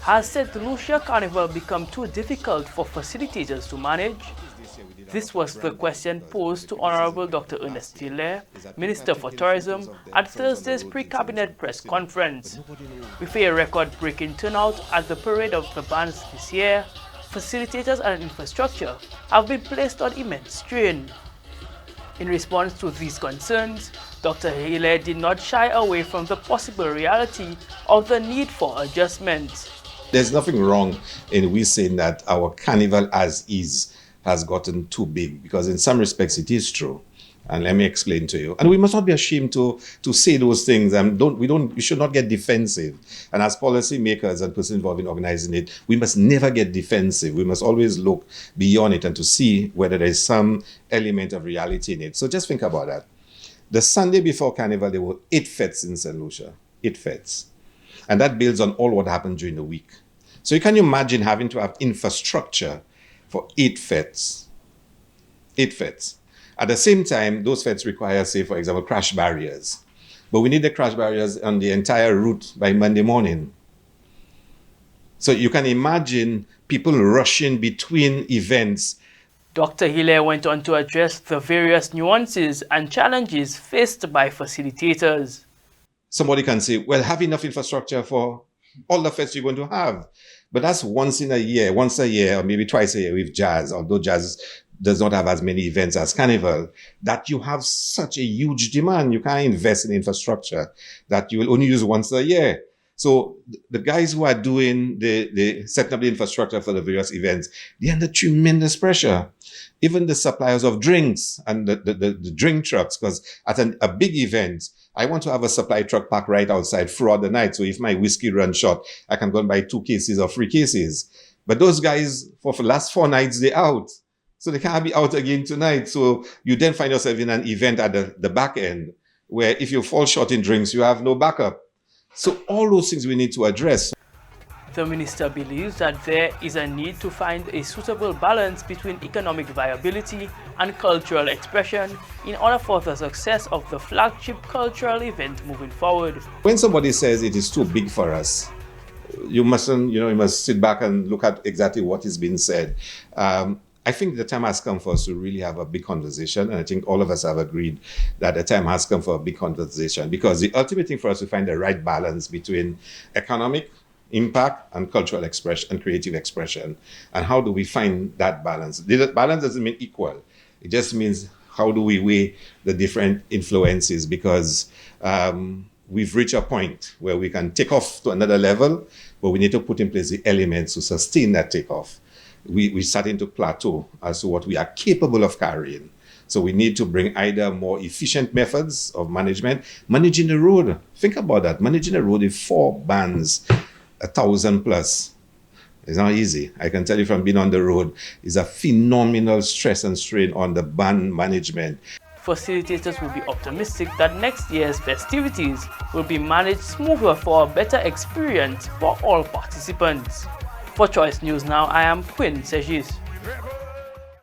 Has Saint Lucia Carnival become too difficult for facilitators to manage? This was the question posed to Honorable Dr. Ernest Hilaire, Minister for Tourism, at Thursday's pre-cabinet press conference. With a record-breaking turnout at the Parade of the Bands this year, facilitators and infrastructure have been placed on immense strain. In response to these concerns, Dr. Hilaire did not shy away from the possible reality of the need for adjustments. There's nothing wrong in we saying that our carnival as is has gotten too big, because in some respects it is true. And let me explain to you. And we must not be ashamed to say those things, and we should not get defensive. And as policy makers and persons involved in organizing it, we must never get defensive. We must always look beyond it and to see whether there is some element of reality in it. So just think about that. The Sunday before Carnival, there were 8 fetes in Saint Lucia. 8 fetes. And that builds on all what happened during the week. So you can imagine having to have infrastructure for 8 fetes. 8 fetes. At the same time, those fetes require, say, for example, crash barriers. But we need the crash barriers on the entire route by Monday morning. So you can imagine people rushing between events. Dr. Hilaire went on to address the various nuances and challenges faced by facilitators. Somebody can say, well, have enough infrastructure for all the fetes you're going to have. But that's once a year, or maybe twice a year with jazz, although jazz does not have as many events as Carnival, that you have such a huge demand. You can't invest in infrastructure that you will only use once a year. So the guys who are doing the setting up the infrastructure for the various events, they're under tremendous pressure. Even the suppliers of drinks and the drink trucks, because at a big event, I want to have a supply truck parked right outside throughout the night. So if my whiskey runs short, I can go and buy 2 cases or 3 cases. But those guys, for the last 4 nights, they're out. So they can't be out again tonight. So you then find yourself in an event at the back end, where if you fall short in drinks, you have no backup. So all those things we need to address. The minister believes that there is a need to find a suitable balance between economic viability and cultural expression in order for the success of the flagship cultural event moving forward. When somebody says it is too big for us, you must sit back and look at exactly what is being said. I think the time has come for us to really have a big conversation, and I think all of us have agreed that the time has come for a big conversation, because the ultimate thing for us to find the right balance between economic impact and cultural expression and creative expression. And how do we find that balance? The balance doesn't mean equal. It just means how do we weigh the different influences, because we've reached a point where we can take off to another level, but we need to put in place the elements to sustain that takeoff. We're starting to plateau as to what we are capable of carrying. So we need to bring either more efficient methods of management. Managing the road, think about that. Managing the road with 4 bands, 1,000 plus. It's not easy. I can tell you from being on the road, it's a phenomenal stress and strain on the band management. Facilitators will be optimistic that next year's festivities will be managed smoother for a better experience for all participants. For Choice News Now, I am Quinn St.Juste.